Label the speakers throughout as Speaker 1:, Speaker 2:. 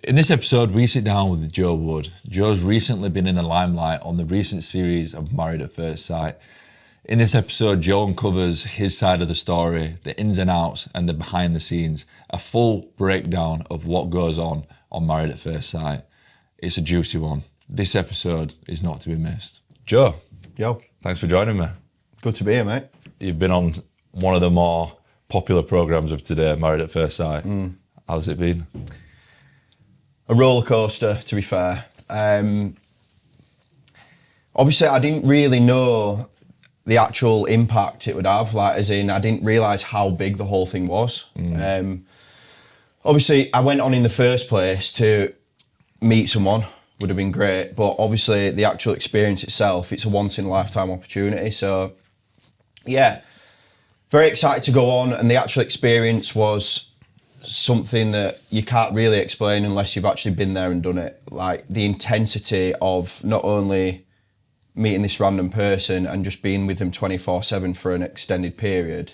Speaker 1: In this episode, we sit down with Joe Wood. Joe's recently been in the limelight on the recent series of Married at First Sight. In this episode, Joe uncovers his side of the story, the ins and outs and the behind the scenes, a full breakdown of what goes on Married at First Sight. It's a juicy one. This episode is not to be missed. Joe.
Speaker 2: Yo.
Speaker 1: Thanks for joining me.
Speaker 2: Good to be here, mate.
Speaker 1: You've been on one of the more popular programmes of today, Married at First Sight. How's it been?
Speaker 2: A roller coaster, to be fair. Obviously, I didn't really know the actual impact it would have. Like, as in, I didn't realise how big the whole thing was. Obviously, I went on in the first place to meet someone. Would have been great. But obviously, the actual experience itself, it's a once-in-a-lifetime opportunity. So, yeah, very excited to go on. And the actual experience was something that you can't really explain unless you've actually been there and done it. Like the intensity of not only meeting this random person and just being with them 24/7 for an extended period.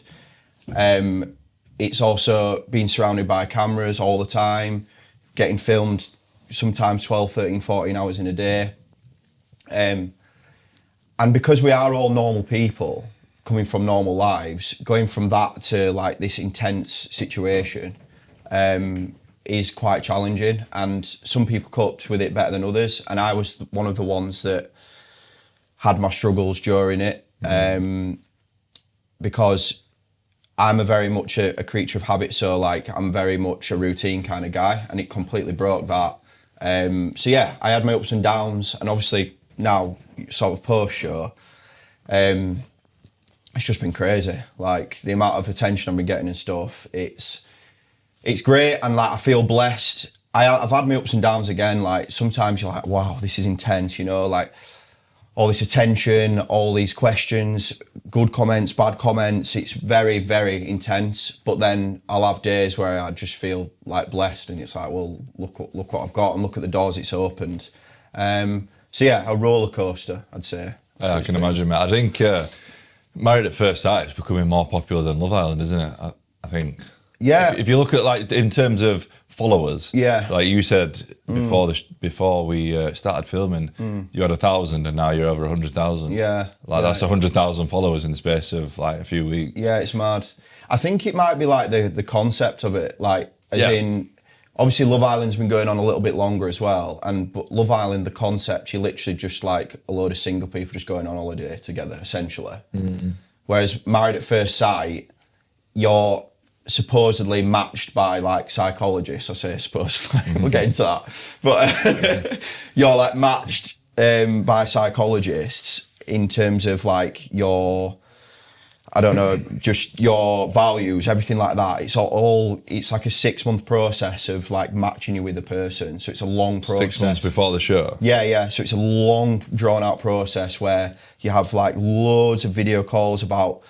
Speaker 2: It's also being surrounded by cameras all the time, getting filmed sometimes 12, 13, 14 hours in a day. And because we are all normal people coming from normal lives, going from that to like this intense situation is quite challenging, and some people coped with it better than others, and I was one of the ones that had my struggles during it, because I'm very much a creature of habit, so like I'm very much a routine kind of guy, and it completely broke that. So yeah, I had my ups and downs, and obviously now sort of post-show, it's just been crazy. Like the amount of attention I've been getting and stuff, it's great, and like I feel blessed. I've had my ups and downs again. Like sometimes you're like, wow, this is intense, you know, like all this attention, all these questions, good comments, bad comments. It's very, very intense. But then I'll have days where I just feel like blessed, and it's like, well, look what I've got, and look at the doors it's opened. So yeah, a roller coaster, I'd say.
Speaker 1: I can imagine, mate. I think Married at First Sight is becoming more popular than Love Island, isn't it? I think.
Speaker 2: Yeah.
Speaker 1: If you look at like in terms of followers,
Speaker 2: yeah,
Speaker 1: like you said before we started filming, you had 1,000 and now you're over 100,000.
Speaker 2: Yeah,
Speaker 1: like that's 100,000 followers in the space of like a few weeks.
Speaker 2: Yeah, it's mad. I think it might be like the concept of it, like as in, obviously Love Island's been going on a little bit longer as well, but Love Island, the concept, you're literally just like a load of single people just going on holiday together, essentially. Whereas Married at First Sight, you're supposedly matched by like psychologists. I say supposedly, we'll get into that. But you're like matched by psychologists in terms of like your, I don't know, just your values, everything like that. It's it's like a 6-month process of like matching you with a person. So it's a long process.
Speaker 1: 6 months before the show?
Speaker 2: Yeah. So it's a long drawn out process where you have like loads of video calls about,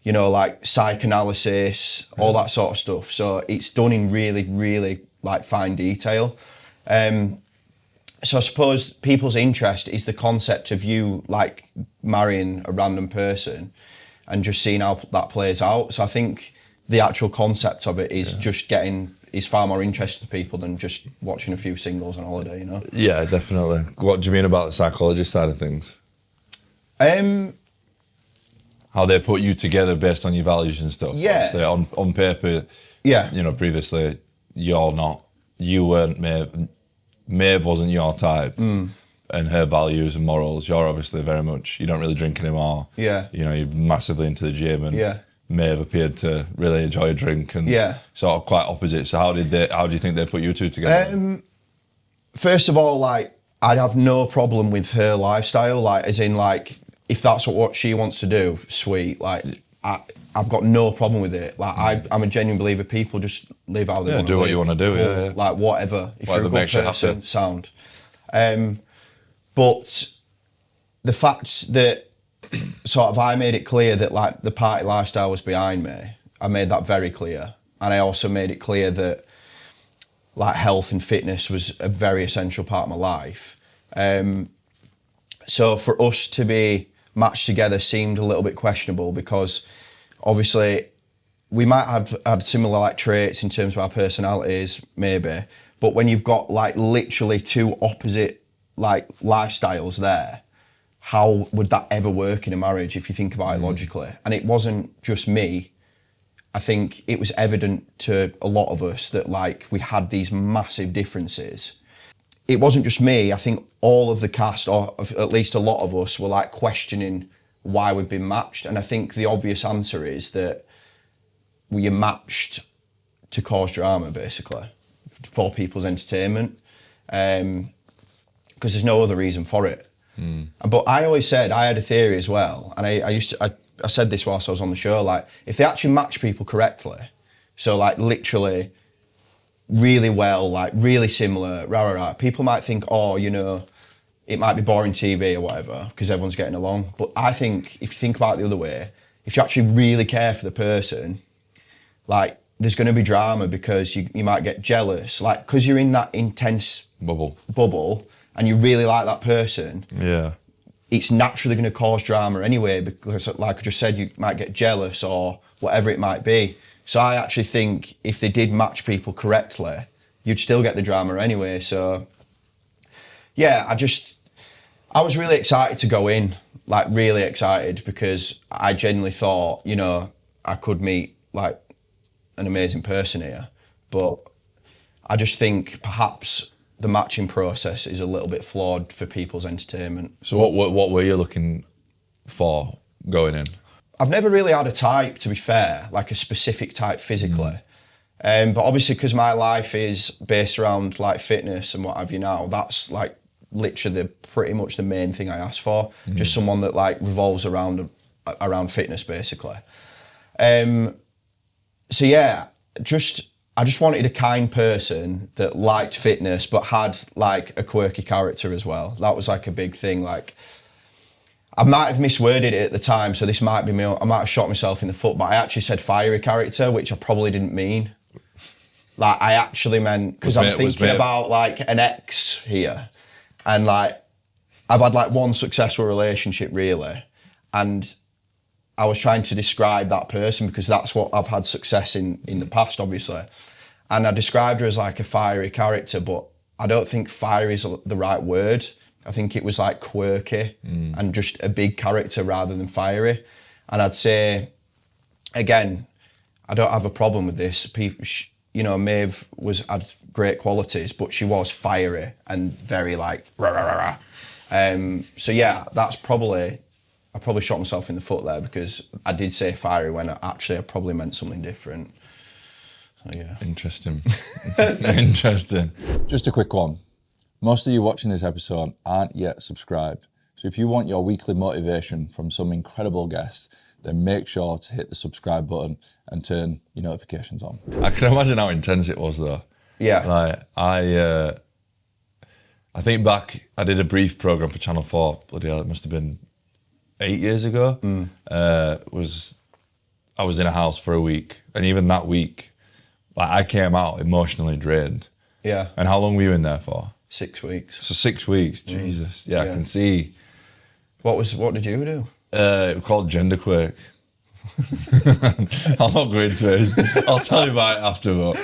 Speaker 2: you know, like psychoanalysis, all that sort of stuff. So it's done in really, really like fine detail. So I suppose people's interest is the concept of you like marrying a random person and just seeing how that plays out. So I think the actual concept of it is is far more interesting to people than just watching a few singles on holiday, you know?
Speaker 1: Yeah, definitely. What do you mean about the psychologist side of things? How they put you together based on your values and stuff.
Speaker 2: Yeah.
Speaker 1: Obviously, on paper, you know, previously, you weren't Maeve wasn't your type. And her values and morals, you're obviously very much, you don't really drink anymore.
Speaker 2: Yeah.
Speaker 1: You know, you're massively into the gym, and Maeve appeared to really enjoy a drink, and sort of quite opposite. So how do you think they put you two together?
Speaker 2: First of all, like, I'd have no problem with her lifestyle, like, as in, like, if that's what she wants to do, sweet. Like, I've got no problem with it. Like, I'm a genuine believer. People just live how they want to live.
Speaker 1: Do what you want to do.
Speaker 2: Cool.
Speaker 1: Yeah.
Speaker 2: Like, whatever. If
Speaker 1: Whatever
Speaker 2: you're a good person, sound. But the fact that sort of I made it clear that like the party lifestyle was behind me, I made that very clear. And I also made it clear that like health and fitness was a very essential part of my life. So for us to be matched together seemed a little bit questionable, because obviously we might have had similar like traits in terms of our personalities, maybe, But when you've got like literally two opposite like lifestyles there, how would that ever work in a marriage if you think about it logically? And it wasn't just me. I think it was evident to a lot of us that like we had these massive differences. It wasn't just me. I think all of the cast, or at least a lot of us, were like questioning why we've been matched. And I think the obvious answer is that we are matched to cause drama, basically, for people's entertainment, because there's no other reason for it. But I always said, I had a theory as well, and I said this whilst I was on the show, like, if they actually match people correctly, so like literally really well, like really similar, people might think, oh, you know, it might be boring TV or whatever, because everyone's getting along. But I think if you think about it the other way, if you actually really care for the person, like, there's going to be drama because you might get jealous, like, because you're in that intense bubble and you really like that person.
Speaker 1: Yeah.
Speaker 2: It's naturally going to cause drama anyway, because like I just said, you might get jealous or whatever it might be. So I actually think if they did match people correctly, you'd still get the drama anyway. So yeah, I was really excited to go in, like really excited, because I genuinely thought, you know, I could meet like an amazing person here. But I just think perhaps the matching process is a little bit flawed for people's entertainment.
Speaker 1: So what were you looking for going in?
Speaker 2: I've never really had a type, to be fair, like a specific type physically. But obviously, because my life is based around like fitness and what have you now, that's like literally pretty much the main thing I ask for. Just someone that like revolves around fitness, basically. So yeah, I just wanted a kind person that liked fitness but had like a quirky character as well. That was like a big thing. Like, I might have misworded it at the time, so this might be me. I might have shot myself in the foot, but I actually said fiery character, which I probably didn't mean. Like, I actually meant, because I'm thinking about like an ex here, and like I've had like one successful relationship really, and I was trying to describe that person because that's what I've had success in the past, obviously. And I described her as like a fiery character, but I don't think fiery is the right word. I think it was like quirky and just a big character rather than fiery. And I'd say, again, I don't have a problem with this. People, you know, Maeve had great qualities, but she was fiery and very like rah, rah, rah, rah. So yeah, I probably shot myself in the foot there, because I did say fiery when I probably meant something different. So yeah.
Speaker 1: Interesting. Interesting. Just a quick one. Most of you watching this episode aren't yet subscribed. So if you want your weekly motivation from some incredible guests, then make sure to hit the subscribe button and turn your notifications on. I can imagine how intense it was though.
Speaker 2: Yeah.
Speaker 1: Like I think back, I did a brief program for Channel 4. Bloody hell, it must have been 8 years ago. I was in a house for a week, and even that week, like, I came out emotionally drained.
Speaker 2: Yeah.
Speaker 1: And how long were you in there for?
Speaker 2: 6 weeks.
Speaker 1: So 6 weeks, Jesus. Yeah, I can see.
Speaker 2: What did you do?
Speaker 1: It was called Genderquake. I'll not go into it. I'll tell you about it after. But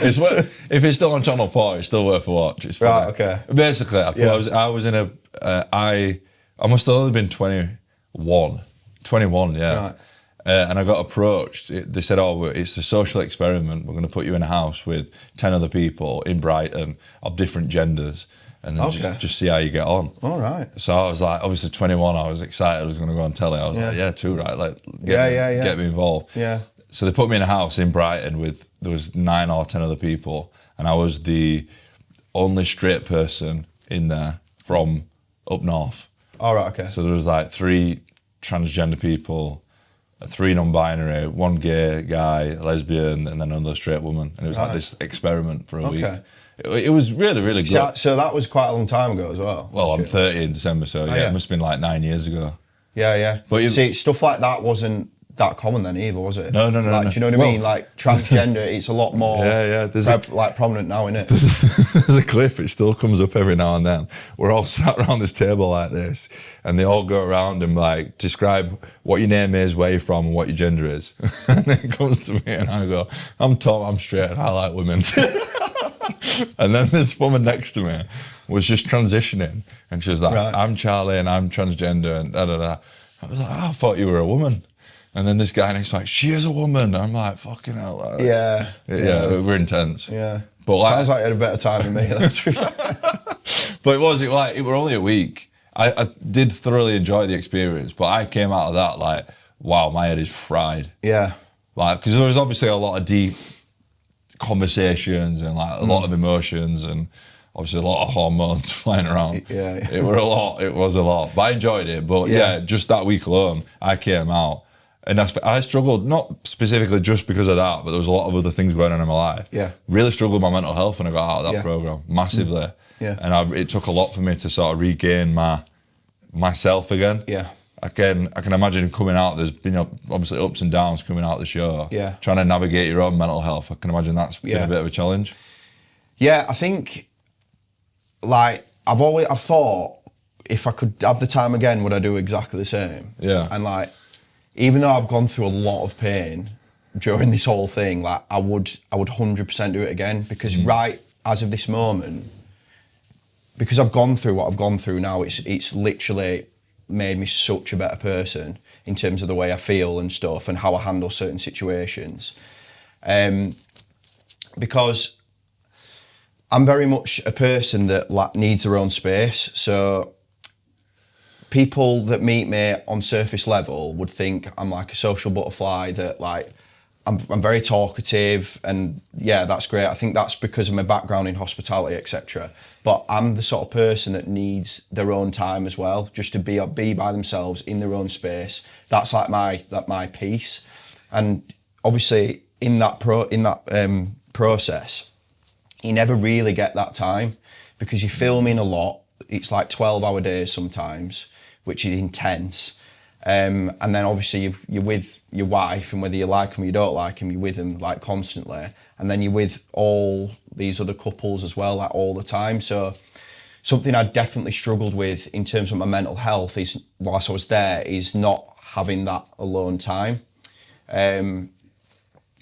Speaker 1: if it's still on Channel 4, it's still worth a watch. It's funny.
Speaker 2: Right, okay.
Speaker 1: Basically, I was in a. I must have only been 21, yeah.
Speaker 2: Right.
Speaker 1: And I got approached. They said, oh, it's a social experiment. We're going to put you in a house with 10 other people in Brighton of different genders, and then just see how you get on.
Speaker 2: All right.
Speaker 1: So I was like, obviously 21, I was excited. I was going to go on telly. I was like, yeah, too right. Like, get me involved.
Speaker 2: Yeah.
Speaker 1: So they put me in a house in Brighton there was 9 or 10 other people, and I was the only straight person in there from up north.
Speaker 2: All right, okay.
Speaker 1: So there was like 3 transgender people, 3 non-binary, 1 gay guy, a lesbian, and then another straight woman. And it was like this experiment for a week. It was really, really good.
Speaker 2: So that was quite a long time ago as well.
Speaker 1: Well, I'm 30 in December, so it must have been like 9 years ago.
Speaker 2: Yeah, yeah.
Speaker 1: But
Speaker 2: see, stuff like that wasn't that common then either, was it?
Speaker 1: No.
Speaker 2: Like, do you know what I mean? Like, transgender, it's a lot more prominent now, isn't it?
Speaker 1: There's a clip, it still comes up every now and then. We're all sat around this table like this, and they all go around and like describe what your name is, where you're from, and what your gender is. And then it comes to me and I go, I'm Tom, I'm straight, and I like women. And then this woman next to me was just transitioning, and she was like,
Speaker 2: Right.
Speaker 1: I'm Charlie and I'm transgender and da da da. I was like, I thought you were a woman. And then this guy next to me, like, she is a woman. I'm like, fucking hell. Like,
Speaker 2: Yeah.
Speaker 1: we're intense.
Speaker 2: Yeah.
Speaker 1: But like,
Speaker 2: Sounds like you had a better time than me. Though, to be fair.
Speaker 1: but it were only a week. I did thoroughly enjoy the experience, but I came out of that like, wow, my head is fried.
Speaker 2: Yeah.
Speaker 1: Like, because there was obviously a lot of deep conversations and like a lot of emotions and obviously a lot of hormones flying around.
Speaker 2: Yeah.
Speaker 1: It was a lot. But I enjoyed it. But yeah, just that week alone, I came out. And I struggled, not specifically just because of that, but there was a lot of other things going on in my life.
Speaker 2: Yeah.
Speaker 1: Really struggled with my mental health when I got out of that program, massively.
Speaker 2: Yeah.
Speaker 1: And it took a lot for me to sort of regain myself again.
Speaker 2: Yeah.
Speaker 1: I can imagine coming out, there's been obviously ups and downs coming out of the show.
Speaker 2: Yeah.
Speaker 1: Trying to navigate your own mental health. I can imagine that's been a bit of a challenge.
Speaker 2: Yeah, I think, like, I've thought if I could have the time again, would I do exactly the same?
Speaker 1: Yeah.
Speaker 2: And like, even though I've gone through a lot of pain during this whole thing, like I would 100% do it again, because right as of this moment, because I've gone through what I've gone through now, it's literally made me such a better person in terms of the way I feel and stuff and how I handle certain situations. Because I'm very much a person that needs their own space. So people that meet me on surface level would think I'm like a social butterfly, that like I'm very talkative, and yeah, that's great. I think that's because of my background in hospitality, etc. But I'm the sort of person that needs their own time as well, just to be by themselves in their own space. That's like my piece. And obviously in that process, you never really get that time because you're filming a lot. It's like 12-hour days sometimes, which is intense. And then obviously you're with your wife, and whether you like them or you don't like them, you're with them like constantly. And then you're with all these other couples as well, like all the time. So something I definitely struggled with in terms of my mental health is, whilst I was there, is not having that alone time.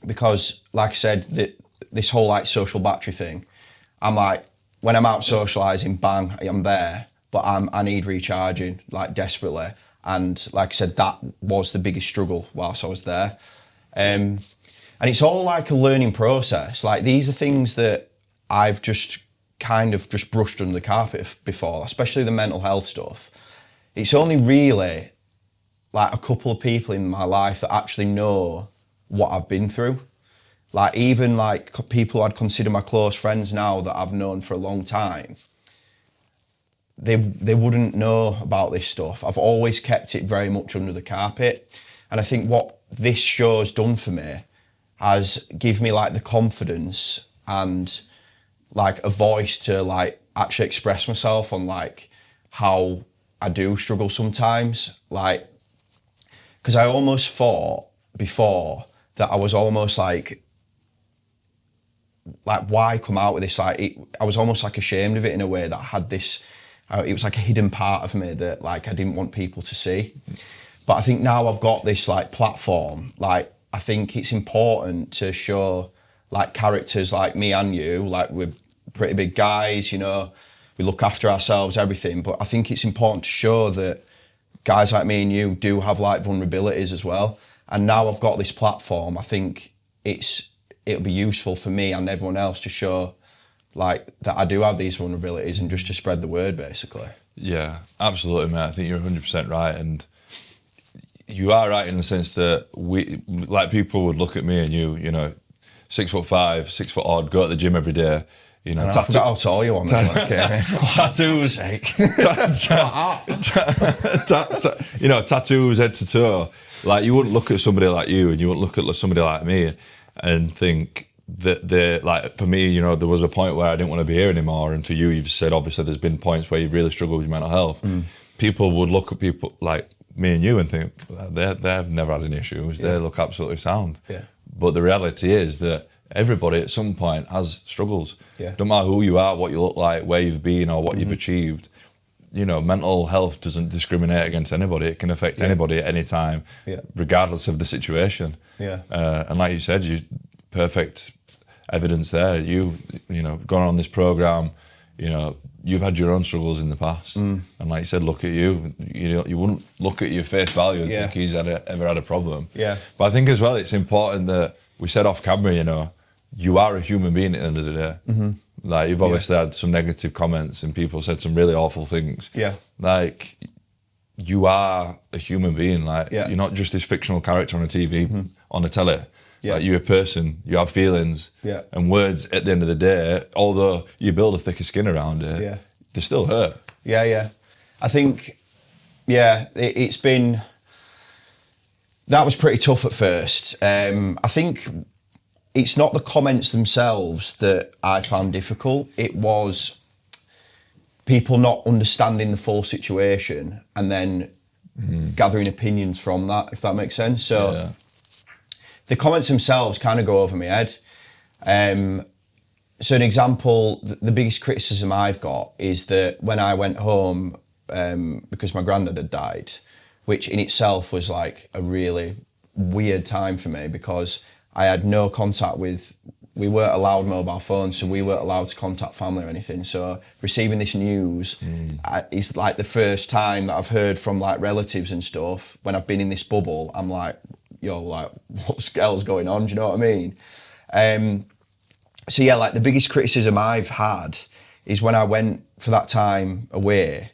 Speaker 2: Because like I said, this whole like social battery thing, I'm like, when I'm out socialising, bang, I'm there, but I need recharging like desperately. And like I said, that was the biggest struggle whilst I was there. And it's all like a learning process. Like, these are things that I've just kind of just brushed under the carpet before, especially the mental health stuff. It's only really like a couple of people in my life that actually know what I've been through. Like, even like people I'd consider my close friends now that I've known for a long time, they wouldn't know about this stuff. I've always kept it very much under the carpet. And I think what this show's done for me has given me like the confidence and like a voice to like actually express myself on like how I do struggle sometimes. Like, because I almost thought before that I was almost like why come out with this? Like, I was almost like ashamed of it in a way, that I had this, it was like a hidden part of me that like I didn't want people to see. But I think now I've got this like platform, like I think it's important to show like characters like me and you, like we're pretty big guys, you know, we look after ourselves, everything. But I think it's important to show that guys like me and you do have like vulnerabilities as well. And now I've got this platform, I think it'll be useful for me and everyone else to show like that I do have these vulnerabilities, and just to spread the word, basically.
Speaker 1: Yeah, absolutely, mate. I think you're 100% right, and you are right in the sense that people would look at me and you know, 6'5", 6 foot odd, go to the gym every day. You know,
Speaker 2: I forgot how tall you are, mate.
Speaker 1: Tattoos, you know, tattoos head to toe. Like, you wouldn't look at somebody like you, and you wouldn't look at somebody like me and think that they're like, for me, you know, there was a point where I didn't want to be here anymore. And for you, you've said obviously there's been points where you've really struggled with your mental health. People would look at people like me and you and think they've never had any issues. They look absolutely sound.
Speaker 2: Yeah.
Speaker 1: But the reality is that everybody at some point has struggles.
Speaker 2: Yeah.
Speaker 1: Don't matter who you are, what you look like, where you've been, or what you've achieved. You know, mental health doesn't discriminate against anybody. It can affect anybody at any time, regardless of the situation.
Speaker 2: Yeah.
Speaker 1: And like you said, you perfect evidence there. You know, gone on this program, you know, you've had your own struggles in the past, and like you said, look at you. You know, you wouldn't look at your face value and think he's ever had a problem.
Speaker 2: Yeah.
Speaker 1: But I think as well, it's important that we said off camera, you know, you are a human being at the end of the day. Mm-hmm. Like you've obviously had some negative comments and people said some really awful things.
Speaker 2: Yeah.
Speaker 1: Like you are a human being. Like you're not just this fictional character on a TV, on a telly. Yeah. Like you're a person, you have feelings, and words at the end of the day, although you build a thicker skin around it, they still hurt.
Speaker 2: Yeah. I think, it's been, that was pretty tough at first. I think it's not the comments themselves that I found difficult. It was people not understanding the full situation and then gathering opinions from that, if that makes sense. So the comments themselves kind of go over my head. So an example, the biggest criticism I've got is that when I went home, because my granddad had died, which in itself was like a really weird time for me because I had no contact with, we weren't allowed mobile phones, so we weren't allowed to contact family or anything. So receiving this news is like the first time that I've heard from like relatives and stuff. When I've been in this bubble, I'm like, yo, like what the hell's going on? Do you know what I mean? So yeah, like the biggest criticism I've had is when I went for that time away,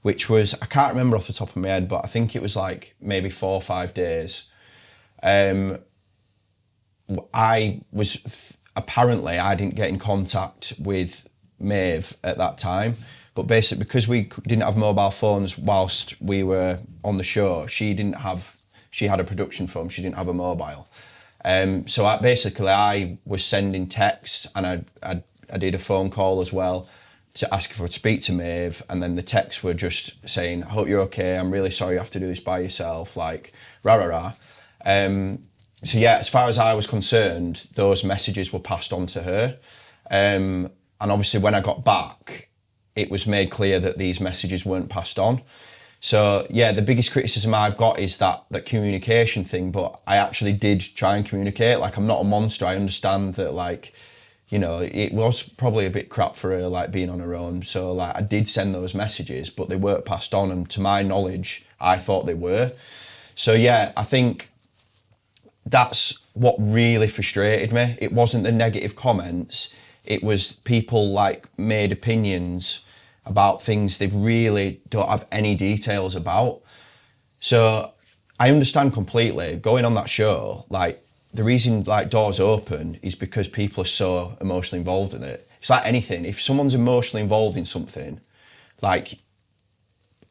Speaker 2: which was, I can't remember off the top of my head, but I think it was like maybe 4 or 5 days. Apparently I didn't get in contact with Maeve at that time, but basically because we didn't have mobile phones whilst we were on the show, she had a production phone, she didn't have a mobile. So I was sending texts and I did a phone call as well to ask if I would speak to Maeve, and then the texts were just saying, I hope you're okay, I'm really sorry you have to do this by yourself, like rah rah rah. So yeah, as far as I was concerned, those messages were passed on to her. And obviously when I got back, it was made clear that these messages weren't passed on. So yeah, the biggest criticism I've got is that communication thing, but I actually did try and communicate. Like I'm not a monster. I understand that like, you know, it was probably a bit crap for her, like being on her own. So like I did send those messages, but they weren't passed on. And to my knowledge, I thought they were. So yeah, I think that's what really frustrated me. It wasn't the negative comments. It was people like made opinions about things they really don't have any details about. So I understand completely going on that show, like the reason like doors open is because people are so emotionally involved in it. It's like anything. If someone's emotionally involved in something, like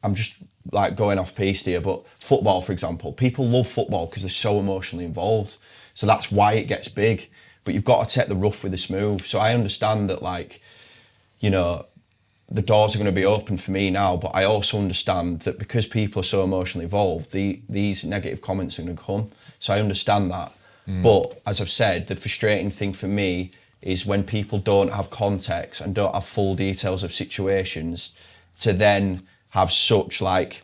Speaker 2: I'm just like going off piste here, but football, for example, people love football because they're so emotionally involved. So that's why it gets big, but you've got to take the rough with the smooth. So I understand that like, you know, the doors are going to be open for me now, but I also understand that because people are so emotionally involved, these negative comments are going to come. So I understand that. But as I've said, the frustrating thing for me is when people don't have context and don't have full details of situations to then have such like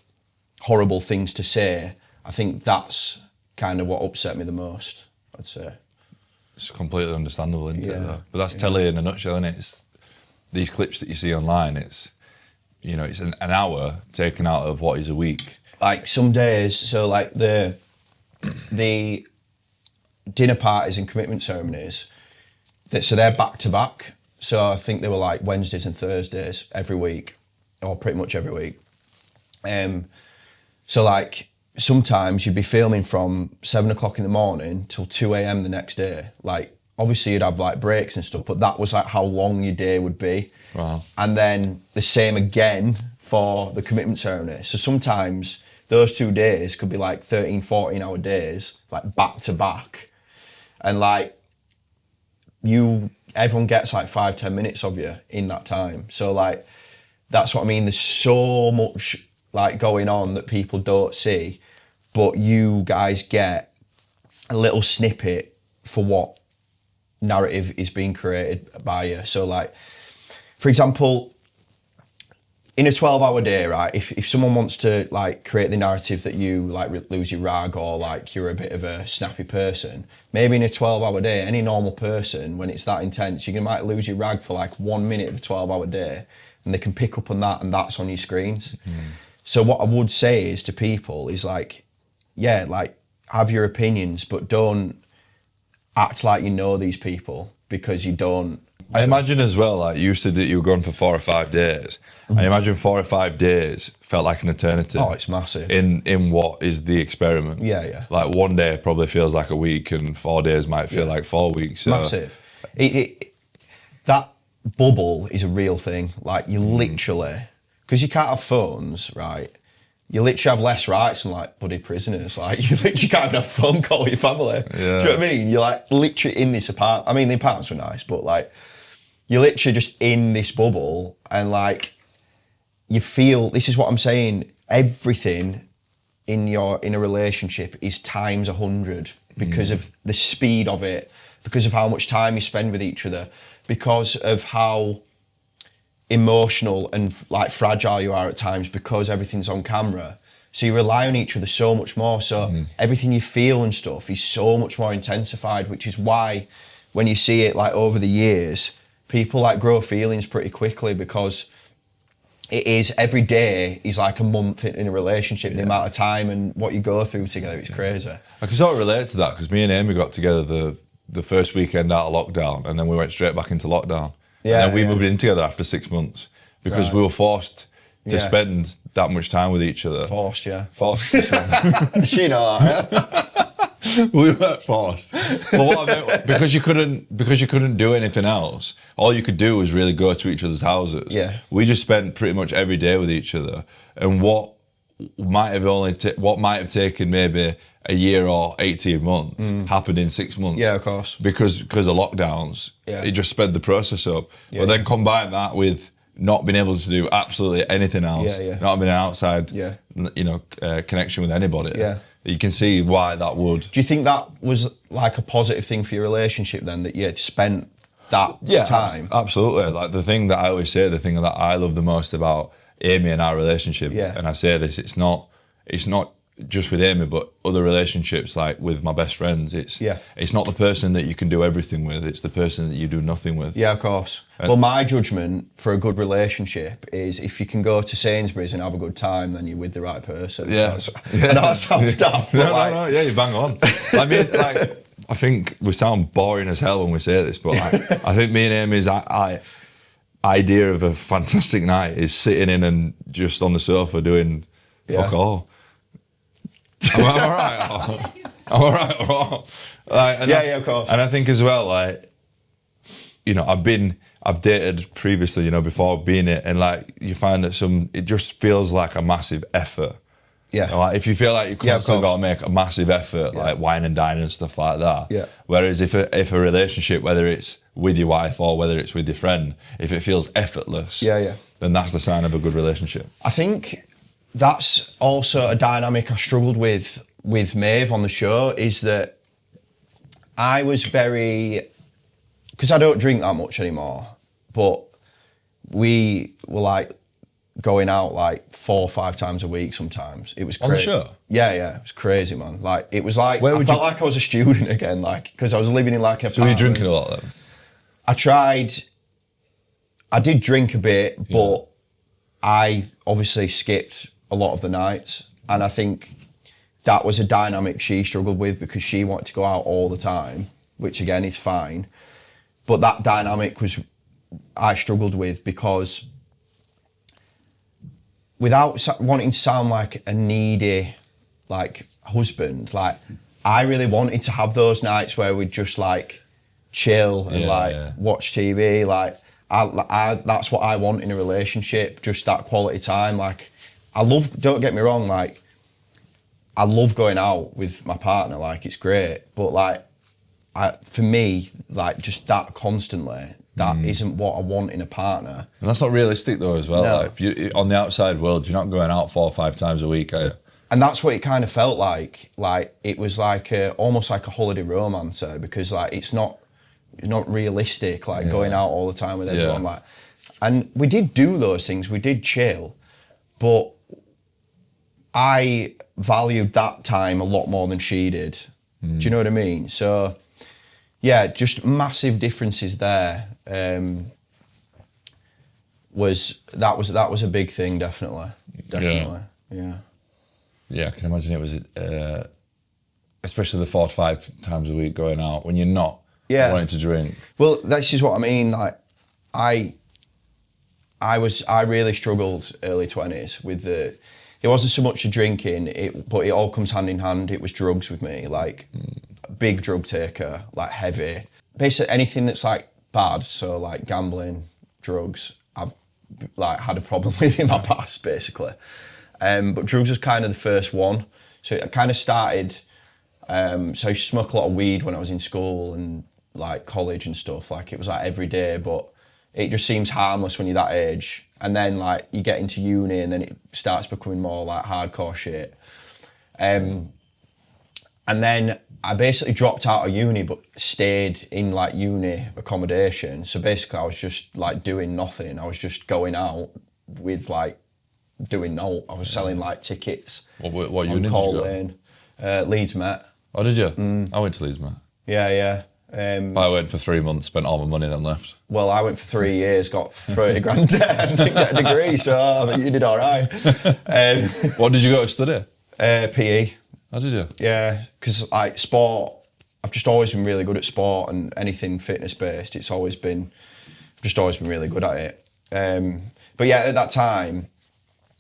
Speaker 2: horrible things to say. I think that's kind of what upset me the most, I'd say.
Speaker 1: It's completely understandable, isn't it? Though? But that's telly in a nutshell, isn't it? It's these clips that you see online, it's, you know, it's an hour taken out of what is a week.
Speaker 2: Like some days, so like the dinner parties and commitment ceremonies, so they're back to back. So I think they were like Wednesdays and Thursdays every week, or pretty much every week. So like sometimes you'd be filming from 7 o'clock in the morning till 2 a.m. the next day. Like obviously you'd have like breaks and stuff, but that was like how long your day would be.
Speaker 1: Wow.
Speaker 2: And then the same again for the commitment ceremony. So sometimes those 2 days could be like 13, 14 hour days, like back to back. And like everyone gets like 5-10 minutes of you in that time. So like, that's what I mean. There's so much like going on that people don't see, but you guys get a little snippet for what narrative is being created by you. So like, for example, in a 12-hour day, right, if someone wants to like create the narrative that you like lose your rag or like you're a bit of a snappy person, maybe in a 12-hour day, any normal person, when it's that intense, you might lose your rag for like 1 minute of a 12-hour day, and they can pick up on that, and that's on your screens. So what I would say is to people is like, yeah, like have your opinions, but don't act like you know these people, because you don't.
Speaker 1: I imagine as well, like you said that you were gone for 4 or 5 days. I imagine 4 or 5 days felt like an eternity.
Speaker 2: Oh, it's massive.
Speaker 1: In what is the experiment.
Speaker 2: Yeah.
Speaker 1: Like 1 day probably feels like a week, and 4 days might feel like 4 weeks. So.
Speaker 2: Massive. That bubble is a real thing. Like you literally, because you can't have phones, right? You literally have less rights than like bloody prisoners. Like you literally can't even have a phone call with your family.
Speaker 1: Yeah.
Speaker 2: Do you know what I mean? You're like literally in this apartment. I mean, the apartments were nice, but like you're literally just in this bubble, and like you feel, this is what I'm saying, everything in a relationship is times 100 because of the speed of it, because of how much time you spend with each other, because of how emotional and like fragile you are at times, because everything's on camera. So you rely on each other so much more. So everything you feel and stuff is so much more intensified, which is why when you see it like over the years, people like grow feelings pretty quickly, because it is, every day is like a month in a relationship. The amount of time and what you go through together, it's crazy.
Speaker 1: I can sort of relate to that, because me and Amy got together the first weekend out of lockdown, and then we went straight back into lockdown.
Speaker 2: Yeah,
Speaker 1: and then we moved in together after 6 months, because we were forced to spend that much time with each other.
Speaker 2: Forced, yeah.
Speaker 1: Forced.
Speaker 2: You know that, yeah?
Speaker 1: We weren't forced. But what I meant, because you couldn't do anything else, all you could do was really go to each other's houses.
Speaker 2: Yeah.
Speaker 1: We just spent pretty much every day with each other, and what might have taken maybe a year or 18 months happened in 6 months.
Speaker 2: Yeah, of course.
Speaker 1: Because of lockdowns, it just sped the process up.
Speaker 2: Yeah.
Speaker 1: But then combine that with not being able to do absolutely anything else, not being an outside, connection with anybody.
Speaker 2: Yeah.
Speaker 1: You can see why that would.
Speaker 2: Do you think that was like a positive thing for your relationship then, that you spent that time?
Speaker 1: Absolutely. Like the thing that I always say, the thing that I love the most about Amy and our relationship, and I say this, it's not just with Amy, but other relationships, like with my best friends, it's not the person that you can do everything with, it's the person that you do nothing with.
Speaker 2: Yeah, of course. Well, my judgment for a good relationship is if you can go to Sainsbury's and have a good time, then you're with the right person.
Speaker 1: Yeah.
Speaker 2: I know that sounds daft, but
Speaker 1: no, yeah, you bang on. I mean, like, I think we sound boring as hell when we say this, but like, I think me and Amy's idea of a fantastic night is sitting in and just on the sofa doing fuck all. Am I alright? I'm alright. Like,
Speaker 2: yeah, of course.
Speaker 1: And I think as well, like, you know, I've dated previously, you know, before being it, and like you find that it just feels like a massive effort.
Speaker 2: Yeah.
Speaker 1: You know, like if you feel like you constantly got to make a massive effort, like wine and dine and stuff like that.
Speaker 2: Yeah.
Speaker 1: Whereas if a relationship, whether it's with your wife or whether it's with your friend, if it feels effortless, then that's the sign of a good relationship.
Speaker 2: I think that's also a dynamic I struggled with Maeve on the show, is that I was very, because I don't drink that much anymore, but we were like going out like 4 or 5 times a week sometimes. It was crazy.
Speaker 1: On the show?
Speaker 2: Yeah, it was crazy, man. Like, it was like, I felt like I was a student again, like, because I was living in like a
Speaker 1: So were you drinking a lot then?
Speaker 2: I did drink a bit, but I obviously skipped a lot of the nights, and I think that was a dynamic she struggled with, because she wanted to go out all the time, which again is fine, but that dynamic I struggled with, because without wanting to sound like a needy like husband, like I really wanted to have those nights where we'd just like chill and watch TV. Like I that's what I want in a relationship, just that quality time. Like don't get me wrong, like I love going out with my partner, like it's great, but like for me, like just that constantly, that isn't what I want in a partner. And
Speaker 1: that's not realistic though as well.
Speaker 2: No.
Speaker 1: Like on the outside world, you're not going out 4 or 5 times a week, are you?
Speaker 2: And that's what it kind of felt like. Like it was like almost like a holiday romancer, because like it's not realistic, like going out all the time with everyone. Like And we did do those things, we did chill, but I valued that time a lot more than she did. Do you know what I mean? So, yeah, just massive differences there. That was a big thing, definitely. Yeah.
Speaker 1: Yeah, I can imagine it was, especially the 4 to 5 times a week going out when you're not wanting to drink.
Speaker 2: Well, this is what I mean. Like, I really struggled early 20s with the. It wasn't so much the drinking, but it all comes hand in hand. It was drugs with me, like big drug taker, like heavy. Basically anything that's like bad, so like gambling, drugs, I've like had a problem with in my past, basically. But drugs was kind of the first one. So it kind of started, so I used to smoke a lot of weed when I was in school and like college and stuff. Like it was like every day, but it just seems harmless when you're that age. And then like you get into uni and then it starts becoming more like hardcore shit. And then I basically dropped out of uni but stayed in like uni accommodation. So basically I was just like doing nothing. I was just going out with like doing no. I was selling like tickets.
Speaker 1: What uni did you
Speaker 2: go? Leeds Met.
Speaker 1: Oh, did you? I went to Leeds Met.
Speaker 2: Yeah.
Speaker 1: I went for 3 months, spent all my money, then left.
Speaker 2: Well, I went for 3 years, got 30 grand debt and didn't get a degree, so I think you did all right.
Speaker 1: What did you go to study?
Speaker 2: PE.
Speaker 1: Oh, did you?
Speaker 2: Yeah, because like sport, I've just always been really good at sport and anything fitness based. I've just always been really good at it. But yeah, at that time,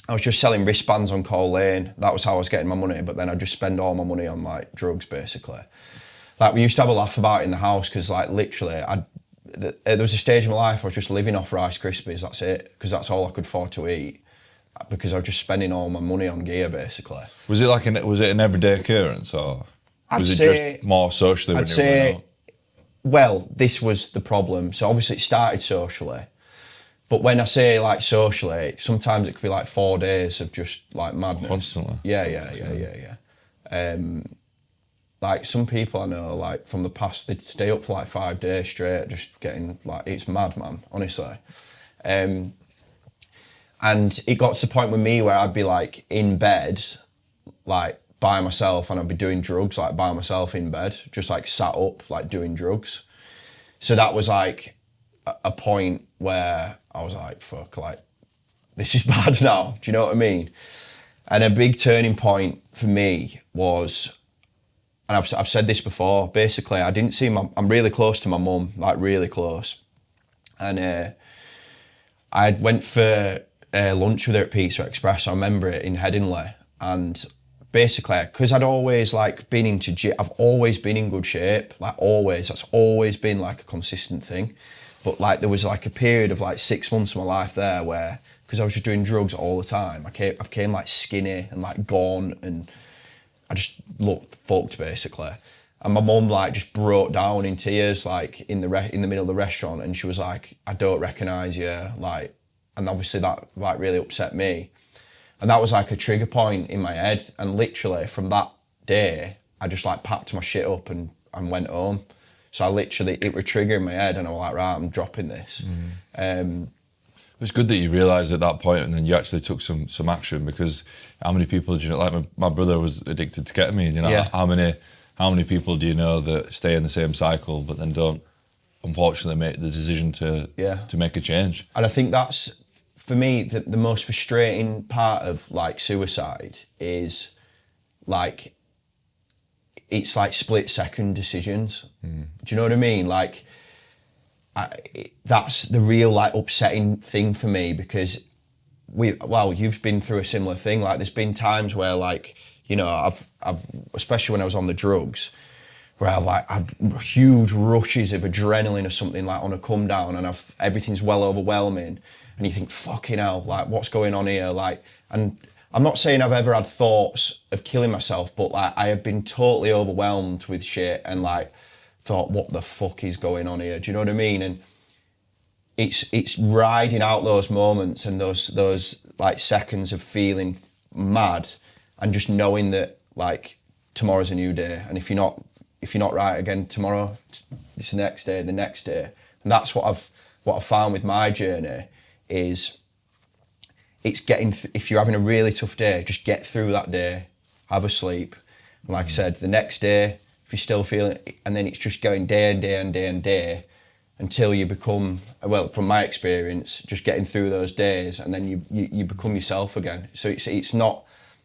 Speaker 2: I was just selling wristbands on Coal Lane. That was how I was getting my money, but then I'd just spend all my money on like drugs, basically. Like we used to have a laugh about it in the house because like literally there was a stage in my life I was just living off Rice Krispies, that's it, because that's all I could afford to eat because I was just spending all my money on gear, basically.
Speaker 1: Was it like was it an everyday occurrence or was it just more socially when you were going out?
Speaker 2: Well, this was the problem. So obviously it started socially, but when I say like socially, sometimes it could be like 4 days of just like madness.
Speaker 1: Constantly?
Speaker 2: Yeah. Like some people I know, like from the past, they'd stay up for like 5 days straight, just getting like, it's mad, man, honestly. And it got to the point with me where I'd be like in bed, like by myself, and I'd be doing drugs like by myself in bed, just like sat up, like doing drugs. So that was like a point where I was like, fuck, like this is bad now. Do you know what I mean? And a big turning point for me was, and I've said this before, basically I didn't see I'm really close to my mum, like really close. And I went for lunch with her at Pizza Express, I remember it, in Headingley. And basically, because I'd always like been into gym, I've always been in good shape, like always, that's always been like a consistent thing. But like there was like a period of like 6 months of my life there where, because I was just doing drugs all the time, I became like skinny and like gaunt and I just looked fucked, basically. And my mum like just broke down in tears, like in the middle of the restaurant, and she was like, "I don't recognise you," like, and obviously that like really upset me. And that was like a trigger point in my head. And literally from that day, I just like packed my shit up and went home. So it was triggering my head, and I was like, right, I'm dropping this.
Speaker 1: It's good that you realised at that point and then you actually took some action, because how many people do you know, like my brother was addicted to ketamine, you know,
Speaker 2: Yeah.
Speaker 1: how many people do you know that stay in the same cycle but then don't unfortunately make the decision to make a change?
Speaker 2: And I think that's, for me, the most frustrating part of like suicide is like, it's like split second decisions. Do you know what I mean? Like, that's the real like upsetting thing for me, because you've been through a similar thing. Like there's been times where like, you know, I've especially when I was on the drugs, where I've like had huge rushes of adrenaline or something like on a come down, and everything's well overwhelming, and you think, fucking hell, like what's going on here? Like, and I'm not saying I've ever had thoughts of killing myself, but like I have been totally overwhelmed with shit and like thought, what the fuck is going on here? Do you know what I mean? And it's riding out those moments and those like seconds of feeling mad and just knowing that like tomorrow's a new day, and if you're not right again tomorrow, it's the next day. And that's what I've found with my journey is it's getting, if you're having a really tough day, just get through that day, have a sleep. And like I said, the next day, if you're still feeling, and then it's just going day and day and day and day until you become, well, from my experience, just getting through those days, and then you become yourself again. So it's not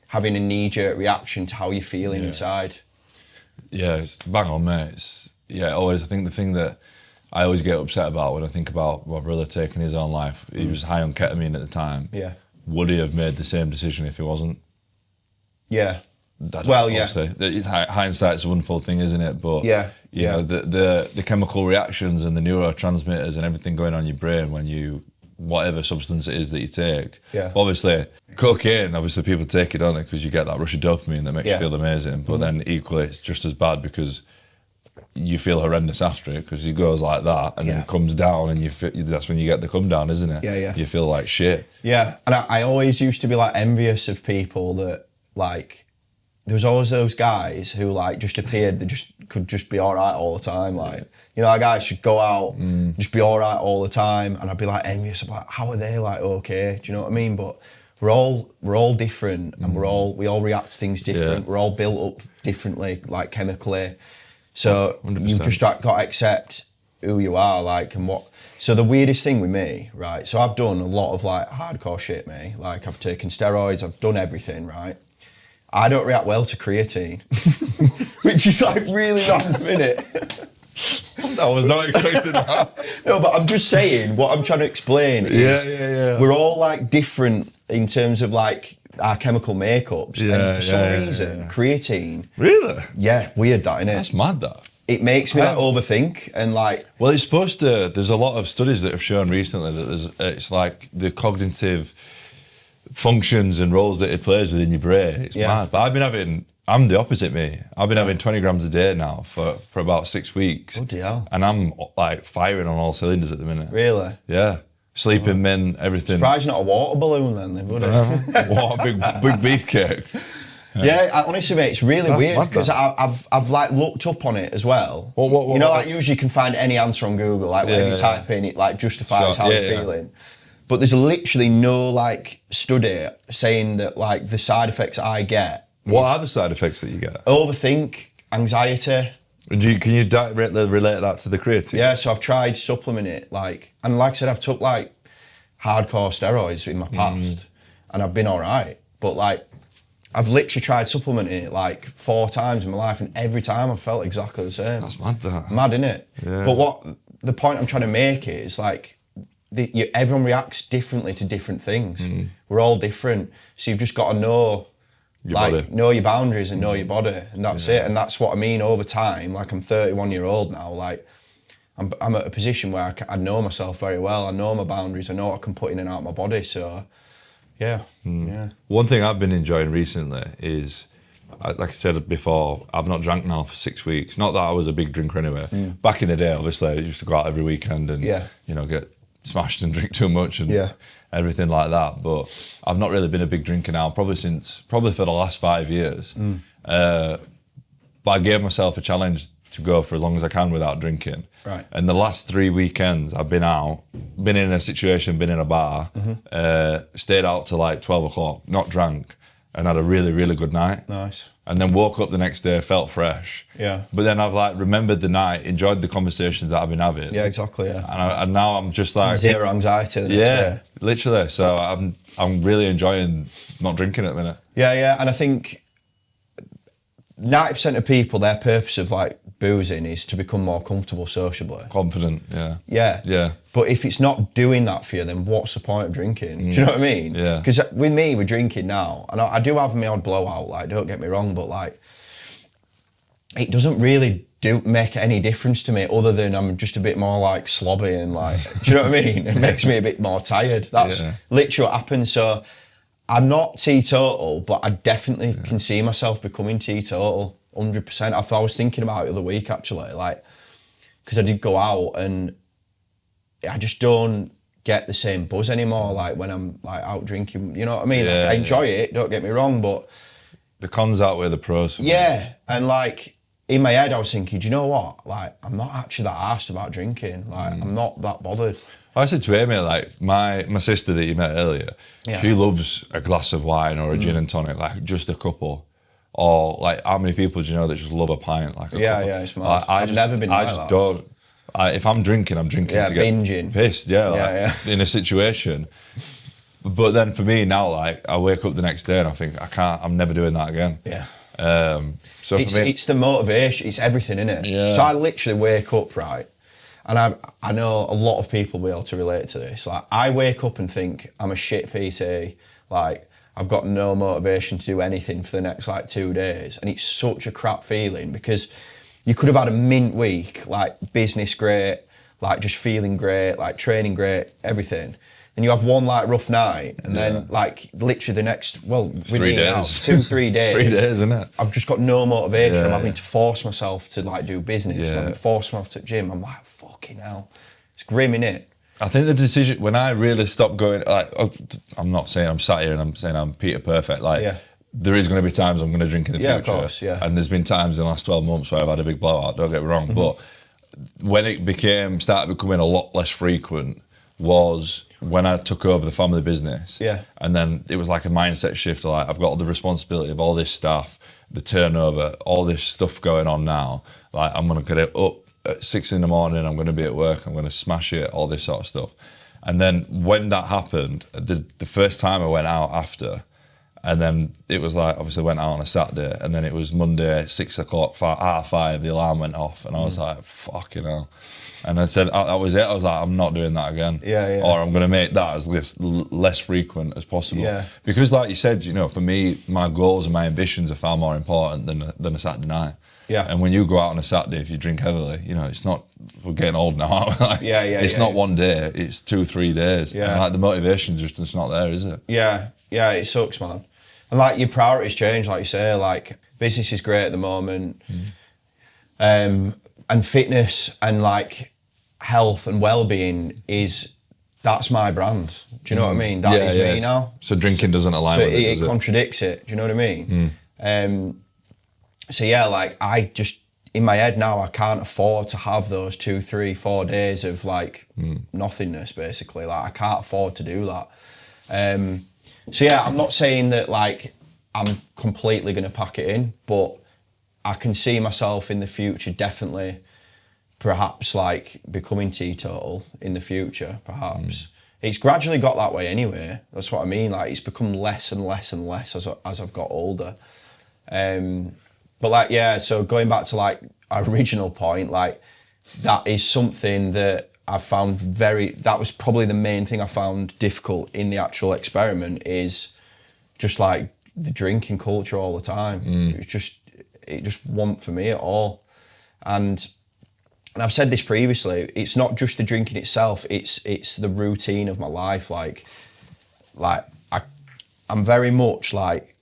Speaker 2: having a knee-jerk reaction to how you're feeling inside.
Speaker 1: Yeah, it's bang on, mate. Always. I think the thing that I always get upset about when I think about my brother taking his own life, he was high on ketamine at the time.
Speaker 2: Yeah.
Speaker 1: Would he have made the same decision if he wasn't?
Speaker 2: Yeah.
Speaker 1: Well, hindsight's a wonderful thing, isn't it? But you know, the chemical reactions and the neurotransmitters and everything going on in your brain when you, whatever substance it is that you take.
Speaker 2: Yeah.
Speaker 1: Obviously, cocaine, obviously people take it, don't they? Because you get that rush of dopamine that makes you feel amazing. But then equally, it's just as bad because you feel horrendous after it, because it goes like that and then comes down, and that's when you get the come down, isn't it?
Speaker 2: Yeah.
Speaker 1: You feel like shit.
Speaker 2: Yeah, and I always used to be like envious of people that like, there was always those guys who like just appeared, they just could just be all right all the time. Like, you know, our guys should go out, just be all right all the time, and I'd be like envious about how are they like okay? Do you know what I mean? But we're all different, and we all react to things different. We're all built up differently, like chemically. So
Speaker 1: 100%.
Speaker 2: you've just got to accept who you are, like, and what. So the weirdest thing with me, right? So I've done a lot of like hardcore shit, mate. Like I've taken steroids, I've done everything, right? I don't react well to creatine, which is like really random, innit?
Speaker 1: I was not expecting that.
Speaker 2: No, but I'm just saying, what I'm trying to explain is we're all like different in terms of like our chemical makeups. And for some reason, creatine.
Speaker 1: Really?
Speaker 2: Yeah, weird that, innit?
Speaker 1: That's mad, that.
Speaker 2: It makes me like overthink and like.
Speaker 1: Well, it's supposed to, there's a lot of studies that have shown recently that it's like the cognitive functions and roles that it plays within your brain. It's mad. But I'm the opposite, me. I've been having 20 grams a day now for about 6 weeks.
Speaker 2: Bloody hell.
Speaker 1: And I'm like firing on all cylinders at the minute.
Speaker 2: Really?
Speaker 1: Yeah. Sleeping men, everything.
Speaker 2: Surprised you're not a water balloon then, would it?
Speaker 1: What a big beefcake.
Speaker 2: Yeah, honestly, mate, it's really weird because I've like looked up on it as well.
Speaker 1: What,
Speaker 2: you know, like usually you can find any answer on Google, like whenever you type in, it like justifies how you're feeling. But there's literally no like study saying that like the side effects I get.
Speaker 1: What are the side effects that you get?
Speaker 2: Overthink, anxiety.
Speaker 1: And can you directly relate that to the creatine?
Speaker 2: Yeah, so I've tried supplementing it, like, and like I said, I've took like hardcore steroids in my past, and I've been all right. But like, I've literally tried supplementing it like 4 times in my life, and every time I've felt exactly the same.
Speaker 1: That's mad, that.
Speaker 2: Mad, innit?
Speaker 1: Yeah.
Speaker 2: But what the point I'm trying to make is like, everyone reacts differently to different things. We're all different, so you've just got to know. Know your boundaries and know your body, and that's it. And that's what I mean over time. Like I'm 31 year old now. Like I'm at a position where I know myself very well. I know my boundaries. I know what I can put in and out my body. So, yeah.
Speaker 1: One thing I've been enjoying recently is, like I said before, I've not drank now for 6 weeks. Not that I was a big drinker anyway. Back in the day, obviously, I used to go out every weekend and you know, get smashed and drink too much and everything like that. But I've not really been a big drinker now, probably for the last 5 years. But I gave myself a challenge to go for as long as I can without drinking.
Speaker 2: Right.
Speaker 1: And the last 3 weekends I've been out, been in a situation, been in a bar, stayed out till like 12 o'clock, not drank, and had a really, really good night.
Speaker 2: Nice.
Speaker 1: And then woke up the next day, felt fresh.
Speaker 2: Yeah.
Speaker 1: But then I've like remembered the night, enjoyed the conversations that I've been having.
Speaker 2: Yeah, exactly. Yeah.
Speaker 1: And now I'm just like
Speaker 2: zero anxiety. The next day.
Speaker 1: Literally. So I'm really enjoying not drinking at the minute.
Speaker 2: Yeah, and I think 90% of people, their purpose of like boozing is to become more comfortable sociably.
Speaker 1: Confident.
Speaker 2: Yeah. But if it's not doing that for you, then what's the point of drinking? Do you know what I mean?
Speaker 1: Yeah.
Speaker 2: Because with me, we're drinking now, and I do have my odd blowout, like, don't get me wrong, but like, it doesn't really make any difference to me other than I'm just a bit more like slobby and like, do you know what I mean? It makes me a bit more tired. That's literally what happens. So I'm not teetotal, but I definitely can see myself becoming teetotal, 100%. I was thinking about it the other week, actually, like, because I did go out and I just don't get the same buzz anymore, like when I'm like out drinking, you know what I mean? Like, I enjoy it, don't get me wrong, but
Speaker 1: the cons outweigh the pros.
Speaker 2: Yeah, and like in my head I was thinking, do you know what? Like I'm not actually that arsed about drinking. Like I'm not that bothered.
Speaker 1: I said to Amy, like my sister that you met earlier,
Speaker 2: Yeah.
Speaker 1: she loves a glass of wine or a gin and tonic, like just a couple. Or like, how many people do you know that just love a pint? Like a
Speaker 2: Yeah,
Speaker 1: couple?
Speaker 2: it's mad. I've never been
Speaker 1: I
Speaker 2: like
Speaker 1: just
Speaker 2: that.
Speaker 1: don't. If I'm drinking to get
Speaker 2: binging.
Speaker 1: pissed. Yeah, in a situation. But then for me now, like I wake up the next day and I think I'm never doing that again.
Speaker 2: Yeah.
Speaker 1: So
Speaker 2: it's,
Speaker 1: for me,
Speaker 2: it's the motivation. It's everything, innit?
Speaker 1: Yeah.
Speaker 2: So I literally wake up, right, and I know a lot of people will be able to relate to this. Like I wake up and think I'm a shit PT. Like I've got no motivation to do anything for the next like 2 days, and it's such a crap feeling because you could have had a mint week, like business great, like just feeling great, like training great, everything. And you have one like rough night, and then like literally the next
Speaker 1: 3 days,
Speaker 2: now, 2-3 days,
Speaker 1: 3 days, isn't it?
Speaker 2: I've just got no motivation.
Speaker 1: Yeah,
Speaker 2: I'm having to force myself to like do business.
Speaker 1: Yeah.
Speaker 2: I'm having to force myself to gym. I'm like, fucking hell, it's grim, innit?
Speaker 1: I think the decision when I really stopped going, like I'm not saying I'm sat here and I'm saying I'm Peter Perfect. Like there is going to be times I'm going to drink in the future.
Speaker 2: Of course, yeah.
Speaker 1: And there's been times in the last 12 months where I've had a big blowout. Don't get me wrong, but when it started becoming a lot less frequent was when I took over the family business.
Speaker 2: Yeah.
Speaker 1: And then it was like a mindset shift. Like I've got the responsibility of all this staff, the turnover, all this stuff going on now. Like I'm going to get it up at 6 a.m. I'm going to be at work. I'm going to smash it, all this sort of stuff. And then when that happened, the first time I went out after, and then it was like, obviously went out on a Saturday, and then it was Monday, 6 o'clock, 5:30, the alarm went off, and I was like, fucking hell. And I said, that was it. I was like, I'm not doing that again.
Speaker 2: Yeah.
Speaker 1: Or I'm going to make that as less frequent as possible.
Speaker 2: Yeah.
Speaker 1: Because like you said, you know, for me, my goals and my ambitions are far more important than a Saturday night.
Speaker 2: Yeah.
Speaker 1: And when you go out on a Saturday, if you drink heavily, you know, it's not, we're getting old now, aren't we? Like, it's not 1 day, it's 2-3 days.
Speaker 2: Yeah.
Speaker 1: And like the motivation's just not there, is it?
Speaker 2: Yeah, it sucks, man. And like your priorities change, like you say, like business is great at the moment. And fitness and like health and well-being that's my brand. Do you know what I mean? That is me now.
Speaker 1: So drinking doesn't align with it,
Speaker 2: it contradicts it. Do you know what I mean? So yeah, like I just, in my head now, I can't afford to have those 2, 3, 4 days of like nothingness, basically. Like I can't afford to do that. So yeah, I'm not saying that like I'm completely going to pack it in, but I can see myself in the future definitely perhaps like becoming teetotal in the future, perhaps. It's gradually got that way anyway. That's what I mean. Like it's become less and less and less as I've got older. But like, yeah, so going back to like our original point, like that is something that I found that was probably the main thing I found difficult in the actual experiment is just like the drinking culture all the time. It just wasn't for me at all. And I've said this previously, it's not just the drinking itself, it's the routine of my life. Like I'm very much like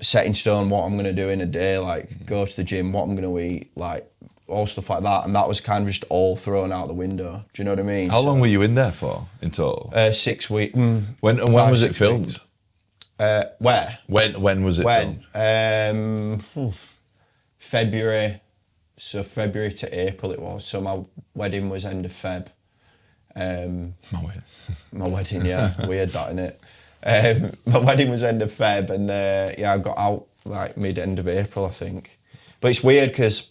Speaker 2: set in stone what I'm gonna do in a day, like go to the gym, what I'm gonna eat, like all stuff like that. And that was kind of just all thrown out the window. Do you know what I mean?
Speaker 1: How long were you in there for in total?
Speaker 2: 6 weeks.
Speaker 1: When was it filmed?
Speaker 2: Where?
Speaker 1: When was it filmed?
Speaker 2: February. So February to April it was. So my wedding was end of Feb. My wedding, yeah. Weird that, innit? My wedding was end of Feb and I got out like mid-end of April, I think. But it's weird because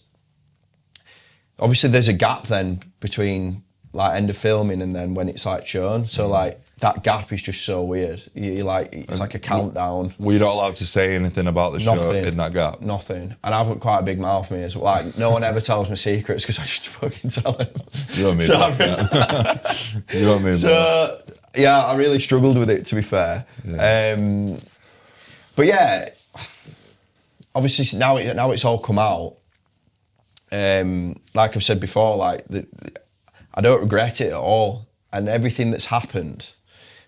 Speaker 2: obviously there's a gap then between like end of filming and then when it's like shown. So like that gap is just so weird. You like it's like a countdown.
Speaker 1: Were you not allowed to say anything about the show in that gap?
Speaker 2: Nothing. And I've got quite a big mouth, me as well. Like no one ever tells me secrets because I just fucking tell them.
Speaker 1: You know what I mean? So, you know what I mean?
Speaker 2: So yeah, I really struggled with it, to be fair. Yeah. But yeah, obviously now it's all come out. Like I've said before, like I don't regret it at all, and everything that's happened,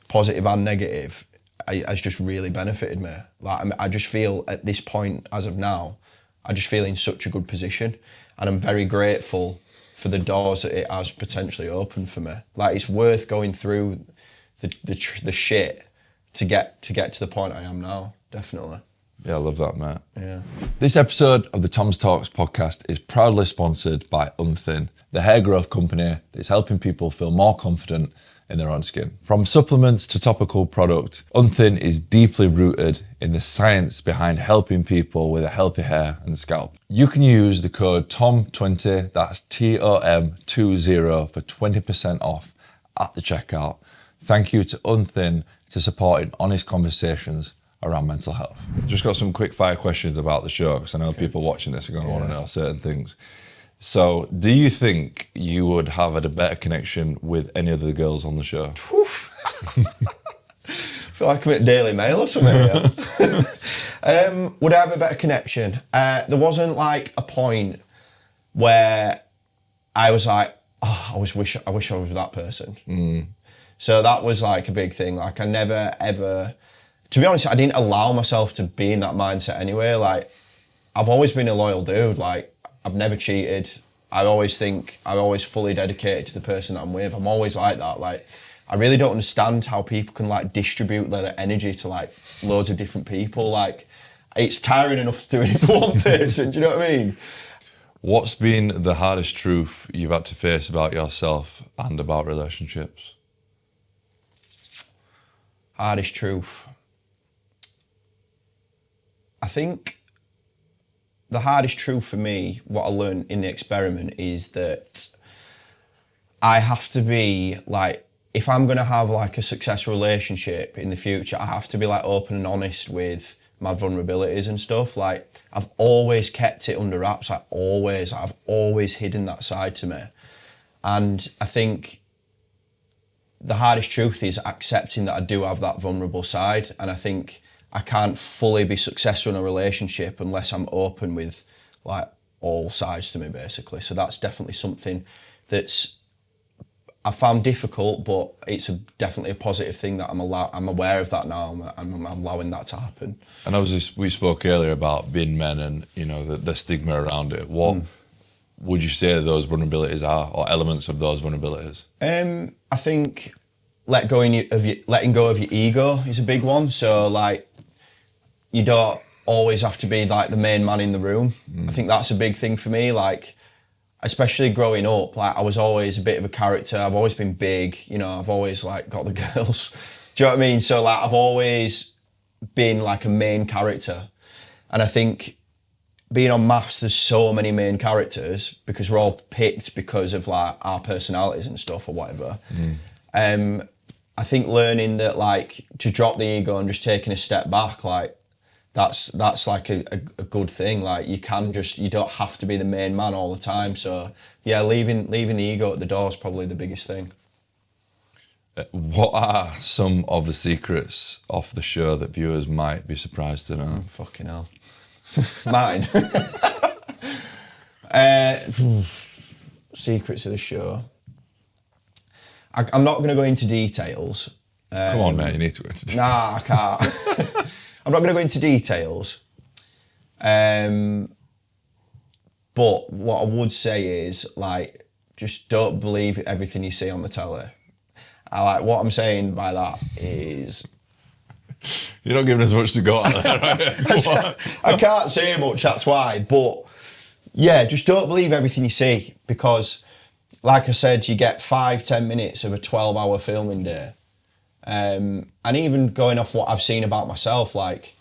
Speaker 2: positive and negative, has just really benefited me. Like I just feel at this point, as of now, I just feel in such a good position, and I'm very grateful for the doors that it has potentially opened for me. Like it's worth going through the shit to get to the point I am now, definitely.
Speaker 1: Yeah, I love that, mate.
Speaker 2: Yeah.
Speaker 1: This episode of the Tom's Talks podcast is proudly sponsored by Unthin, the hair growth company that's helping people feel more confident in their own skin. From supplements to topical product, Unthin is deeply rooted in the science behind helping people with a healthy hair and scalp. You can use the code TOM20, that's TOM20 for 20% off at the checkout. Thank you to Unthin for supporting honest conversations around mental health. Just got some quick fire questions about the show, because I know people watching this are going to want to know certain things. So, do you think you would have a better connection with any of the girls on the show?
Speaker 2: I feel like I'm at Daily Mail or something. Would I have a better connection? There wasn't like a point where I was like, oh, I wish I was with that person. So that was like a big thing. Like I never ever, to be honest, I didn't allow myself to be in that mindset anyway. Like I've always been a loyal dude. Like I've never cheated. I always think I'm always fully dedicated to the person that I'm with. I'm always like that. Like I really don't understand how people can like distribute their energy to like loads of different people. Like it's tiring enough doing it for one person. Do you know what I mean?
Speaker 1: What's been the hardest truth you've had to face about yourself and about relationships?
Speaker 2: Hardest truth. I think the hardest truth for me, what I learned in the experiment, is that I have to be like, if I'm going to have like a successful relationship in the future, I have to be like open and honest with my vulnerabilities and stuff. Like I've always kept it under wraps. I've always hidden that side to me. And I think the hardest truth is accepting that I do have that vulnerable side. And I think I can't fully be successful in a relationship unless I'm open with like all sides to me, basically. So that's definitely something that's I found difficult, but it's definitely a positive thing that I'm aware of that now. I'm allowing that to happen.
Speaker 1: And obviously we spoke earlier about being men and the stigma around it. What would you say those vulnerabilities are, or elements of those vulnerabilities?
Speaker 2: I think letting go of your ego is a big one. So like, you don't always have to be like the main man in the room. I think that's a big thing for me. Like, especially growing up, like I was always a bit of a character. I've always been big, I've always like got the girls. Do you know what I mean? So like I've always been like a main character. And I think being on MAFS, there's so many main characters because we're all picked because of like our personalities and stuff or whatever. I think learning that like to drop the ego and just taking a step back, like that's like a good thing. Like you don't have to be the main man all the time. So yeah, leaving the ego at the door is probably the biggest thing.
Speaker 1: What are some of the secrets of the show that viewers might be surprised to know?
Speaker 2: Fucking hell. Mine. Secrets of the show. I'm not going to go into details.
Speaker 1: Come on, mate, you need to go into details.
Speaker 2: Nah, I can't. I'm not going to go into details. But what I would say is, like, just don't believe everything you see on the telly. What I'm saying by that is...
Speaker 1: You're not giving us much to go at there, right?
Speaker 2: I can't say much, that's why. But, yeah, just don't believe everything you see because, like I said, you get 5-10 minutes of a 12-hour filming day. And even going off what I've seen about myself, like,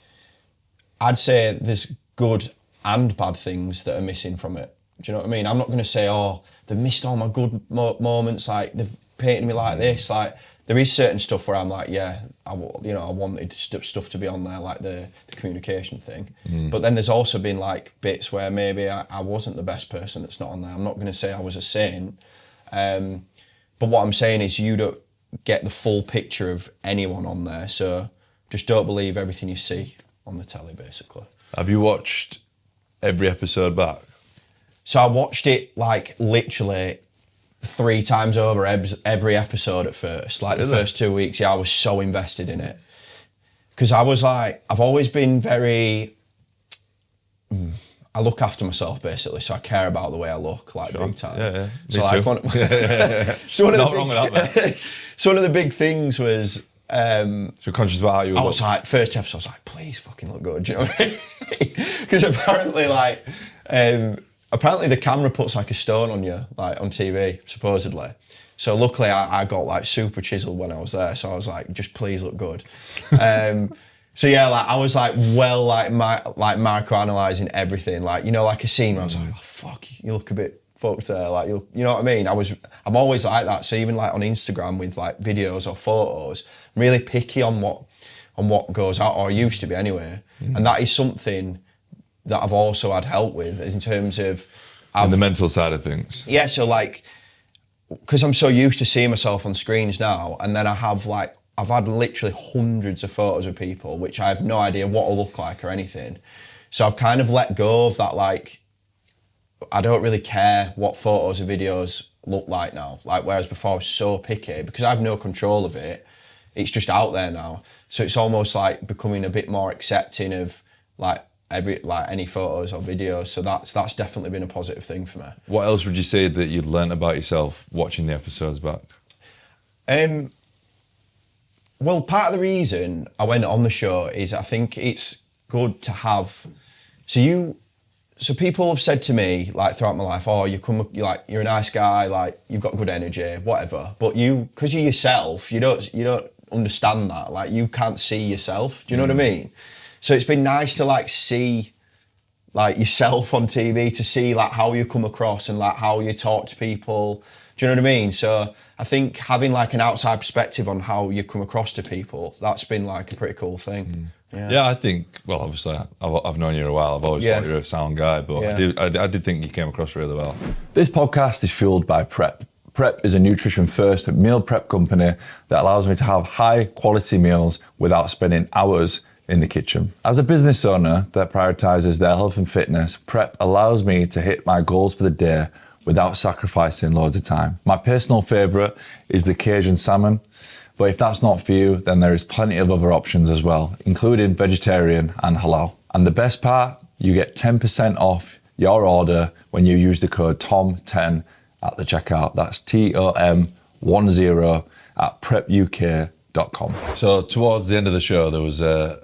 Speaker 2: I'd say there's good and bad things that are missing from it. Do you know what I mean? I'm not going to say, oh, they've missed all my good moments, like, they've painted me like this. Like, there is certain stuff where I'm like, yeah, I wanted stuff to be on there, like the communication thing. But then there's also been, like, bits where maybe I wasn't the best person that's not on there. I'm not going to say I was a saint. But what I'm saying is you don't get the full picture of anyone on there, so just don't believe everything you see on the telly, basically.
Speaker 1: Have you watched every episode back?
Speaker 2: So I watched it like literally 3 times over every episode at first, like the first 2 weeks. Yeah, I was so invested in it because I was like, I've always been very I look after myself basically, so I care about the way I look, like big time.
Speaker 1: Yeah.
Speaker 2: So like one of the big things was
Speaker 1: so you're conscious about how you look.
Speaker 2: I was like, first episode, I was like, please fucking look good, do you know what I mean? Because apparently the camera puts like a stone on you, like on TV, supposedly. So luckily I got like super chiseled when I was there. So I was like, just please look good. So yeah, like I was like microanalyzing everything. Like, you know, like a scene where I was like, oh, fuck, you look a bit fucked there. Like, you know what I mean? I'm always like that. So even like on Instagram with like videos or photos, I'm really picky on what goes out, or I used to be anyway. And that is something that I've also had help with, is in terms of
Speaker 1: and the mental side of things.
Speaker 2: Yeah, so like, because I'm so used to seeing myself on screens now, and then I've had literally hundreds of photos of people, which I have no idea what I look like or anything. So I've kind of let go of that, like, I don't really care what photos or videos look like now. Like, whereas before I was so picky, because I have no control of it, it's just out there now. So it's almost like becoming a bit more accepting of like any photos or videos. So that's definitely been a positive thing for me.
Speaker 1: What else would you say that you'd learnt about yourself watching the episodes back?
Speaker 2: Well, part of the reason I went on the show is I think it's good to have. So people have said to me like throughout my life, oh, you're a nice guy, like you've got good energy, whatever. But because you're yourself, you don't understand that. Like, you can't see yourself. Do you know what I mean? So it's been nice to like see like yourself on TV, to see like how you come across and like how you talk to people. Do you know what I mean? So I think having like an outside perspective on how you come across to people, that's been like a pretty cool thing.
Speaker 1: Yeah, I think, well, obviously I've known you a while. I've always thought you're a sound guy, but I did think you came across really well. This podcast is fueled by Prep. Prep is a nutrition-first meal prep company that allows me to have high-quality meals without spending hours in the kitchen. As a business owner that prioritizes their health and fitness, Prep allows me to hit my goals for the day without sacrificing loads of time. My personal favorite is the Cajun salmon, but if that's not for you, then there is plenty of other options as well, including vegetarian and halal. And the best part, you get 10% off your order when you use the code TOM10 at the checkout. That's TOM10 at prepuk.com. So towards the end of the show, there was a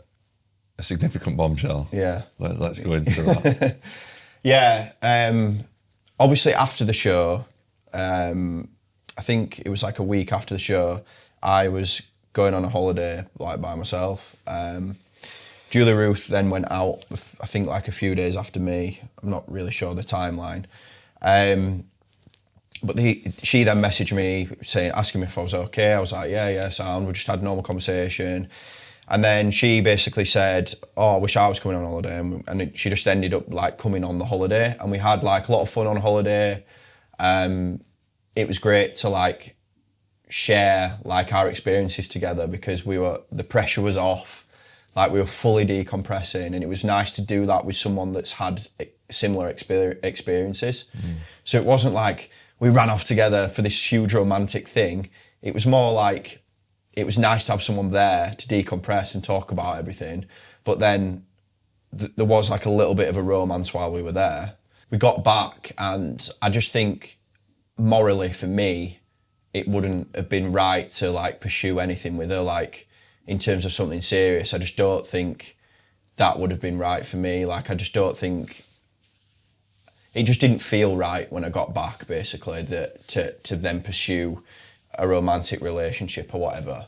Speaker 1: significant bombshell.
Speaker 2: Yeah.
Speaker 1: Let's go into that.
Speaker 2: Yeah. Obviously after the show, I think it was like a week after the show, I was going on a holiday like by myself. Julie Ruth then went out, I think like a few days after me. I'm not really sure the timeline. But she then messaged me asking me if I was okay. I was like, yeah, sound. We just had a normal conversation. And then she basically said, oh, I wish I was coming on holiday. And she just ended up like coming on the holiday. And we had like a lot of fun on holiday. It was great to like share like our experiences together, because the pressure was off. Like, we were fully decompressing, and it was nice to do that with someone that's had similar experiences. So it wasn't like we ran off together for this huge romantic thing. It was more like, it was nice to have someone there to decompress and talk about everything. But then there was like a little bit of a romance while we were there. We got back, and I just think morally for me, it wouldn't have been right to like pursue anything with her, like in terms of something serious. I just don't think that would have been right for me. Like, I just don't think, it just didn't feel right when I got back, basically, that to then pursue a romantic relationship or whatever.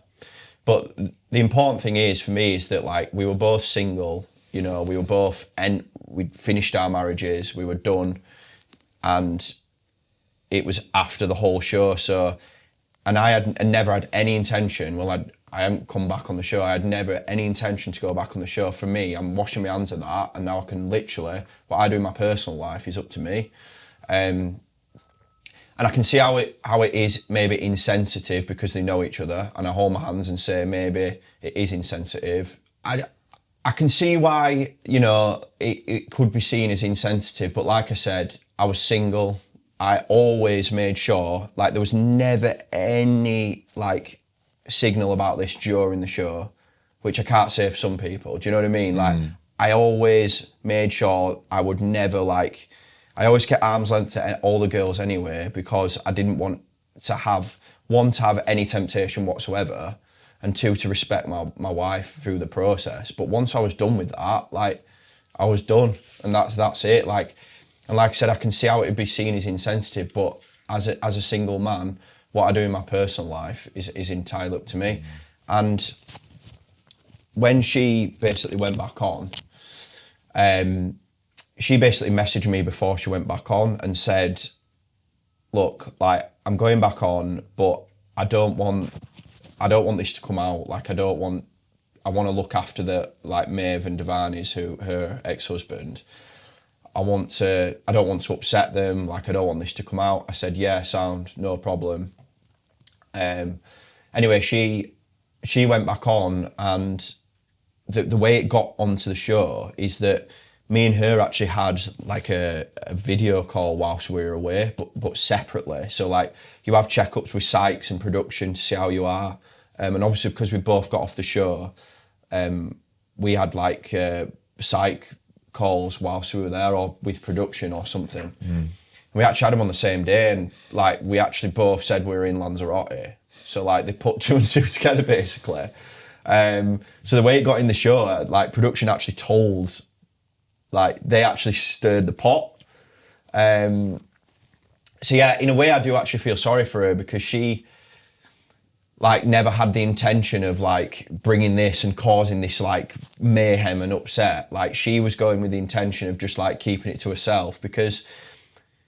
Speaker 2: But the important thing is for me is that like we were both single, you know, we were both, and we'd finished our marriages, we were done, and it was after the whole show. So, and I never had any intention, I hadn't come back on the show, I had never any intention to go back on the show. For me, I'm washing my hands of that, and now I can literally, what I do in my personal life is up to me. And I can see how it is maybe insensitive because they know each other, and I hold my hands and say maybe it is insensitive. I can see why, you know, it could be seen as insensitive, but like I said, I was single. I always made sure, like, there was never any like signal about this during the show, which I can't say for some people. Do you know what I mean? Like, I always made sure I would never like, I always kept arm's length to all the girls anyway, because I didn't want to have, one, to have any temptation whatsoever, and two, to respect my wife through the process. But once I was done with that, like, I was done, and that's it. Like, and like I said, I can see how it would be seen as insensitive, but as a single man, what I do in my personal life is entirely up to me. And when she basically went back on, she basically messaged me before she went back on and said, look, like, I'm going back on, but I don't want this to come out. Like, I want to look after Maeve and Devani's, her ex-husband. I don't want to upset them. Like, I don't want this to come out. I said, yeah, sound, no problem. Anyway, she went back on, and the way it got onto the show is that me and her actually had like a video call whilst we were away, but separately. So like, you have checkups with psychs and production to see how you are. And obviously because we both got off the show, we had like psych calls whilst we were there, or with production or something. We actually had them on the same day, and like, we actually both said we were in Lanzarote. So like, they put 2 and 2 together basically. So the way it got in the show, like, production actually told, like, they actually stirred the pot. So yeah, in a way I do actually feel sorry for her, because she like never had the intention of like bringing this and causing this like mayhem and upset. Like, she was going with the intention of just like keeping it to herself, because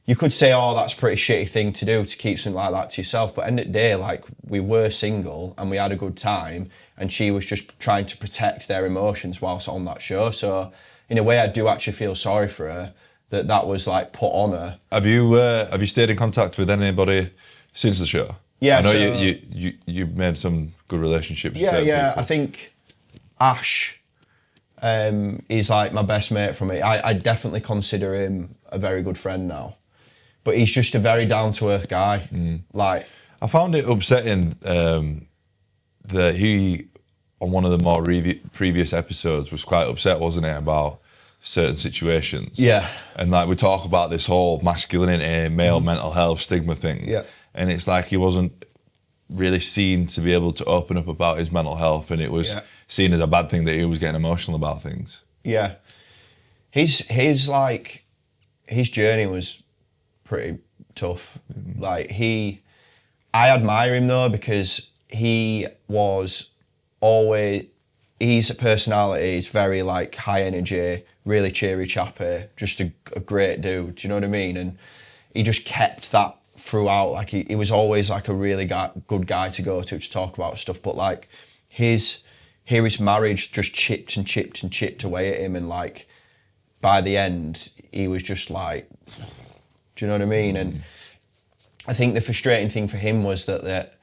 Speaker 2: you could say, oh, that's a pretty shitty thing to do, to keep something like that to yourself. But at the end of the day, like, we were single and we had a good time, and she was just trying to protect their emotions whilst on that show. So in a way, I do actually feel sorry for her that was like put on her.
Speaker 1: Have you stayed in contact with anybody since the show?
Speaker 2: Yeah,
Speaker 1: I know
Speaker 2: so,
Speaker 1: you've made some good relationships.
Speaker 2: Yeah,
Speaker 1: with
Speaker 2: yeah.
Speaker 1: people.
Speaker 2: I think Ash is like my best mate from it. I definitely consider him a very good friend now. But he's just a very down-to-earth guy. Like,
Speaker 1: I found it upsetting that he, on one of the more previous episodes, was quite upset, wasn't it, about certain situations?
Speaker 2: Yeah.
Speaker 1: And like, we talk about this whole masculinity, male mental health stigma thing.
Speaker 2: Yeah.
Speaker 1: And it's like, he wasn't really seen to be able to open up about his mental health, and it was seen as a bad thing that he was getting emotional about things.
Speaker 2: Yeah. His journey was pretty tough. Like, I admire him though, because his personality is very like high energy, really cheery chappy, just a great dude, do you know what I mean? And he just kept that throughout. Like, he was always like a really good guy to go to talk about stuff. But like, his marriage just chipped away at him, and like, by the end he was just like, do you know what I mean? And I think the frustrating thing for him was that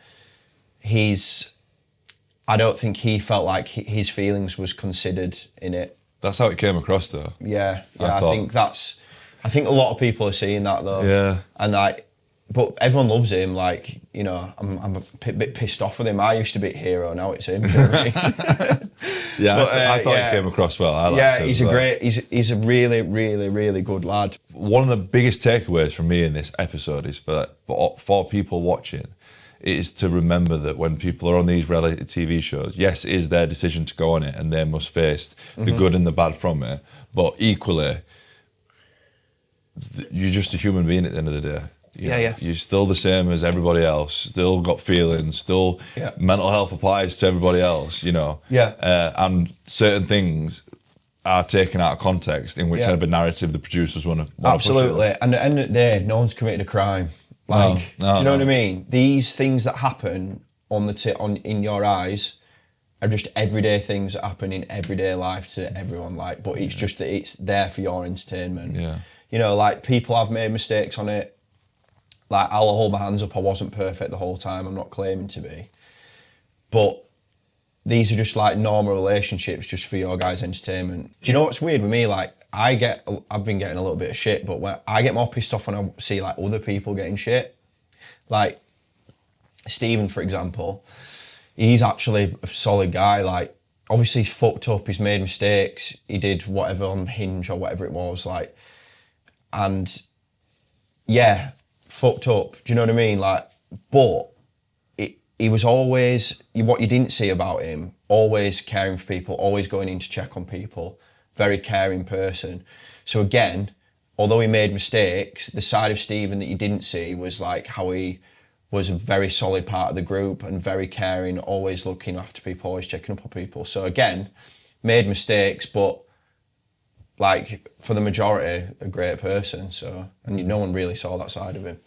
Speaker 2: I don't think he felt like his feelings was considered in it.
Speaker 1: That's how it came across though.
Speaker 2: Yeah, I think a lot of people are seeing that though.
Speaker 1: Yeah.
Speaker 2: And like, but everyone loves him. Like, you know, I'm a bit pissed off with him. I used to be a hero, now it's him. Do you know what I mean?
Speaker 1: Yeah,
Speaker 2: But,
Speaker 1: I thought
Speaker 2: yeah.
Speaker 1: it came across well. I liked it
Speaker 2: he's
Speaker 1: as
Speaker 2: a
Speaker 1: well.
Speaker 2: he's a really, really, really good lad.
Speaker 1: One of the biggest takeaways from me in this episode is for people watching, is to remember that when people are on these reality TV shows, yes, it is their decision to go on it, and they must face the good and the bad from it. But equally, you're just a human being at the end of the day.
Speaker 2: Yeah.
Speaker 1: You're still the same as everybody else. Still got feelings. Still, mental health applies to everybody else. You know.
Speaker 2: Yeah.
Speaker 1: And certain things are taken out of context in whichever narrative the producers want to.
Speaker 2: Absolutely. And at the end of the day, no one's committed a crime. Like, do you know what I mean? These things that happen in your eyes are just everyday things that happen in everyday life to everyone. Like, but it's just that it's there for your entertainment.
Speaker 1: Yeah.
Speaker 2: You know, like, people have made mistakes on it. Like, I'll hold my hands up. I wasn't perfect the whole time. I'm not claiming to be. But these are just like normal relationships, just for your guys' entertainment. Do you know what's weird with me? Like, I've been getting a little bit of shit, but when I get more pissed off when I see like other people getting shit. Like, Stephen, for example, he's actually a solid guy. Like, obviously he's fucked up, he's made mistakes, he did whatever on Hinge or whatever it was, like, and yeah, fucked up, do you know what I mean? Like, but he was always, what you didn't see about him, always caring for people, always going in to check on people, very caring person. So again, although he made mistakes, the side of Stephen that you didn't see was like how he was a very solid part of the group and very caring, always looking after people, always checking up on people. So again, made mistakes, but like for the majority, a great person. So, and no one really saw that side of him.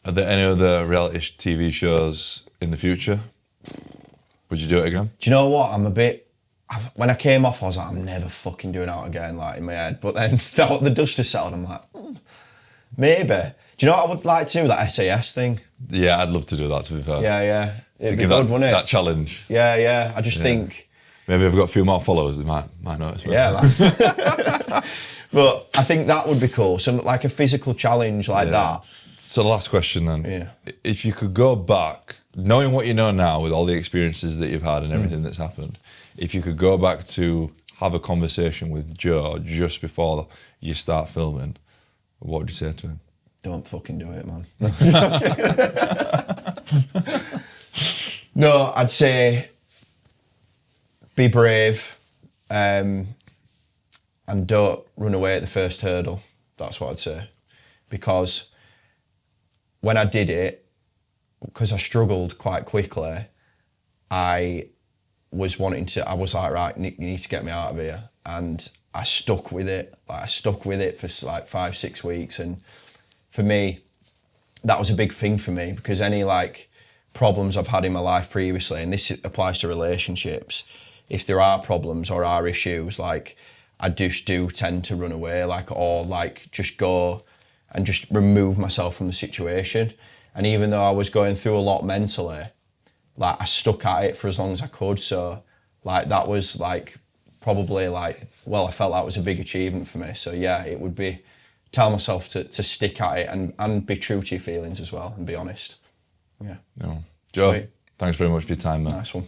Speaker 1: Are there any other reality TV shows in the future? Would you do it again?
Speaker 2: Do you know what? When I came off, I was like, I'm never fucking doing it again, like in my head. But then the dust has settled. I'm like, maybe. Do you know what I would like to do? That SAS thing.
Speaker 1: Yeah, I'd love to do that, to be fair.
Speaker 2: Yeah. It'd be
Speaker 1: Give
Speaker 2: good,
Speaker 1: that,
Speaker 2: wouldn't it?
Speaker 1: that challenge.
Speaker 2: Yeah. I just think.
Speaker 1: Maybe if I've got a few more followers, they might notice.
Speaker 2: Yeah, man. But I think that would be cool. Some like a physical challenge like that.
Speaker 1: So the last question then.
Speaker 2: Yeah.
Speaker 1: If you could go back, knowing what you know now with all the experiences that you've had and everything that's happened, if you could go back to have a conversation with Joe just before you start filming, what would you say to him?
Speaker 2: Don't fucking do it, man. No, I'd say be brave and don't run away at the first hurdle. That's what I'd say. Because when I did it, because I struggled quite quickly, I was like, right, Nick, you need to get me out of here. And I stuck with it. Like, I stuck with it for like 5-6 weeks. And for me, that was a big thing for me, because any like problems I've had in my life previously, and this applies to relationships, if there are problems or are issues, like I just do tend to run away, like, or like just go and just remove myself from the situation. And even though I was going through a lot mentally, like I stuck at it for as long as I could. So like that was like probably like, well, I felt that was a big achievement for me. So yeah, it would be tell myself to stick at it and be true to your feelings as well and be honest. Yeah.
Speaker 1: No. Joe,
Speaker 2: Sweet.
Speaker 1: thanks very much for your time, man.
Speaker 2: Nice one.